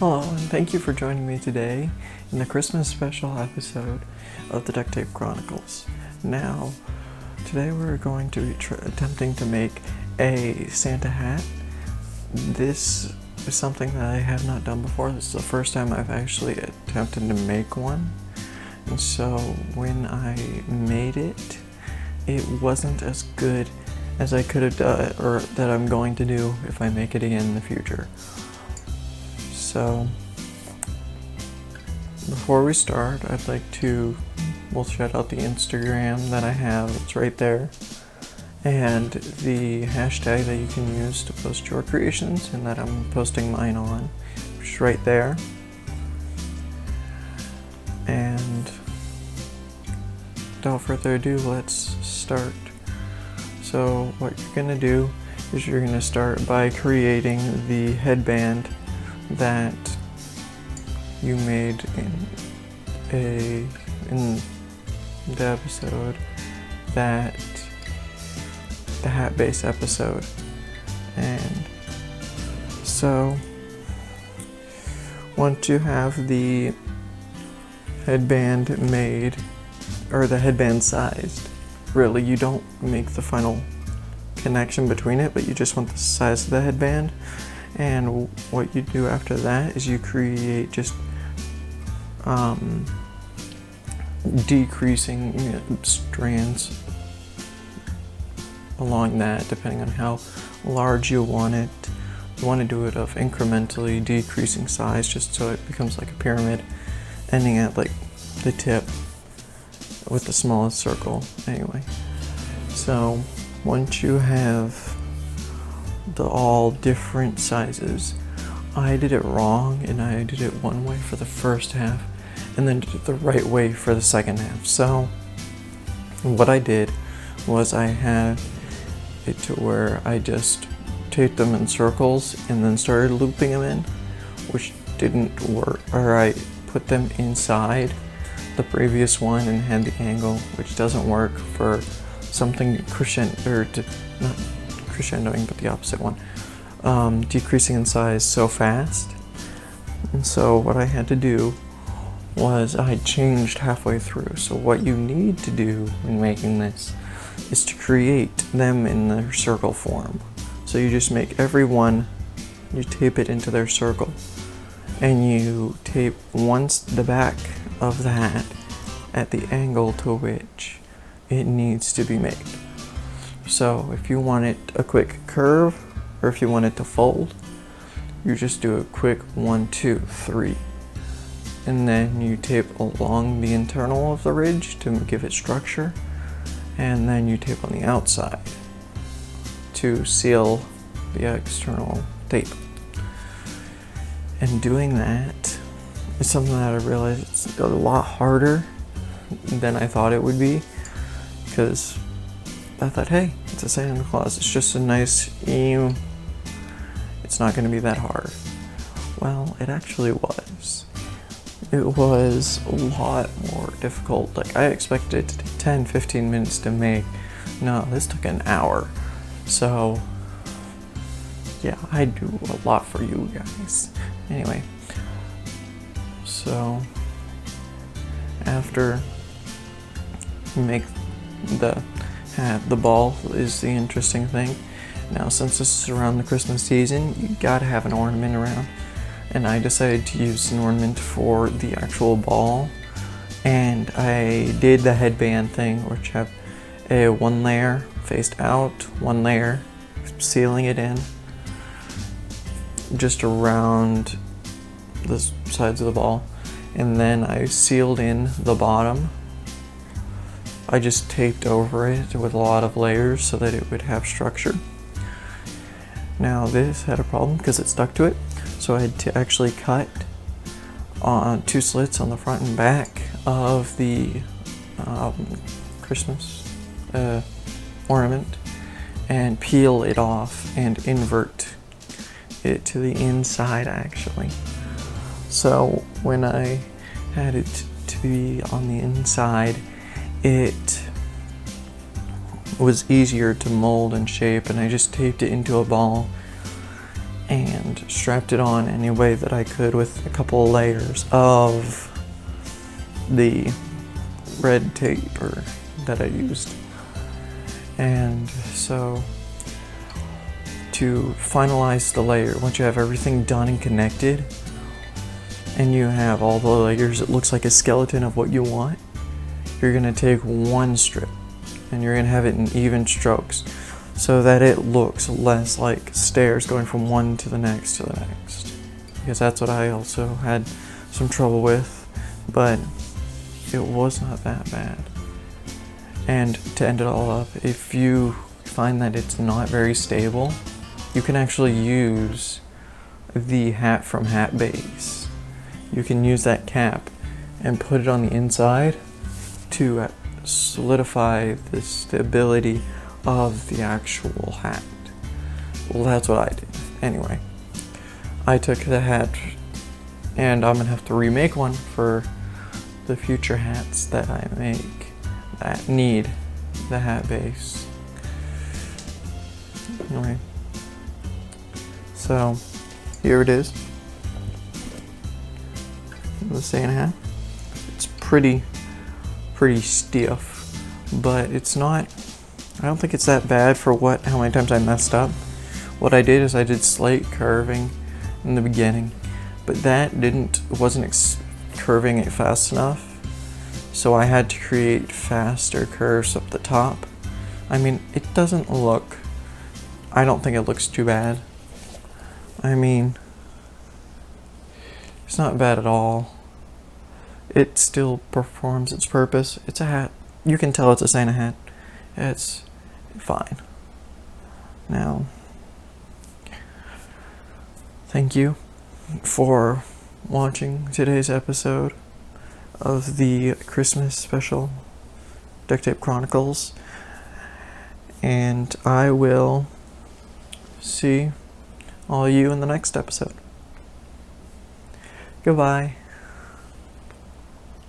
Hello, and thank you for joining me today in the Christmas special episode of the Duct Chronicles. Now, today we're going to be attempting to make a Santa hat. This is something that I have not done before. This is the first time I've actually attempted to make one. And so when I made it, it wasn't as good as I could have done, or that I'm going to do if I make it again in the future. So, before we start, I'd like to, shout out the Instagram that I have. It's right there. And the hashtag that you can use to post your creations and that I'm posting mine on, which is right there. And without further ado, let's start. So what you're going to do is you're going to start by creating the headband that you made in the episode, that the hat base episode. And so once you have the headband made, or the headband sized, really you don't make the final connection between it, but you just want the size of the headband. And what you do after that is you create just decreasing strands along that, depending on how large you want it. You want to do it of incrementally decreasing size, just so it becomes like a pyramid, ending at like the tip with the smallest circle. Anyway, so once you have the all different sizes, I did it wrong, and I did it one way for the first half and then did it the right way for the second half. So what I did was I had it to where I just taped them in circles and then started looping them in, which didn't work, or I put them inside the previous one and had the angle, which doesn't work for something not crescendoing, but the opposite one, decreasing in size so fast. And so what I had to do was I changed halfway through. So what you need to do when making this is to create them in their circle form. So you just make every one, you tape it into their circle, and you tape once the back of the hat at the angle to which it needs to be made. So if you want it a quick curve, or if you want it to fold, you just do a quick 1, 2, 3. And then you tape along the internal of the ridge to give it structure. And then you tape on the outside to seal the external tape. And doing that is something that I realized it's a lot harder than I thought it would be, because I thought, hey, it's a Santa Claus, it's just a nice it's not going to be that hard. Well, it actually was. It was a lot more difficult. Like, I expected it to take 10-15 minutes to make. No, this took an hour. So yeah, I do a lot for you guys. Anyway, so after you make the hat, the ball is the interesting thing. Now, since this is around the Christmas season, you gotta have an ornament around, and I decided to use an ornament for the actual ball. And I did the headband thing, which have a one layer faced out, one layer sealing it in just around the sides of the ball, and then I sealed in the bottom. I just taped over it with a lot of layers so that it would have structure. Now this had a problem because it stuck to it, so I had to actually cut on 2 slits on the front and back of the Christmas ornament and peel it off and invert it to the inside actually. So when I had it to be on the inside, it was easier to mold and shape, and I just taped it into a ball and strapped it on any way that I could with a couple layers of the red tape that I used. And so to finalize the layer, once you have everything done and connected and you have all the layers, it looks like a skeleton of what you want, you're going to take one strip and you're going to have it in even strokes so that it looks less like stairs going from one to the next to the next, because that's what I also had some trouble with, but it was not that bad. And to end it all up, if you find that it's not very stable, you can actually use the hat from Hat Base. You can use that cap and put it on the inside to solidify the stability of the actual hat. Well, that's what I did. Anyway, I took the hat and I'm gonna have to remake one for the future hats that I make that need the hat base. Anyway, so here it is. The Santa hat. It's pretty stiff, but it's not, I don't think it's that bad for how many times I messed up. What I did is I did slight curving in the beginning, but that wasn't curving it fast enough, so I had to create faster curves up the top. I mean, it doesn't look, I don't think it looks too bad. I mean, it's not bad at all. It still performs its purpose. It's a hat. You can tell it's a Santa hat. It's fine. Now, thank you for watching today's episode of the Christmas special Duct Tape Chronicles, and I will see all you in the next episode. Goodbye.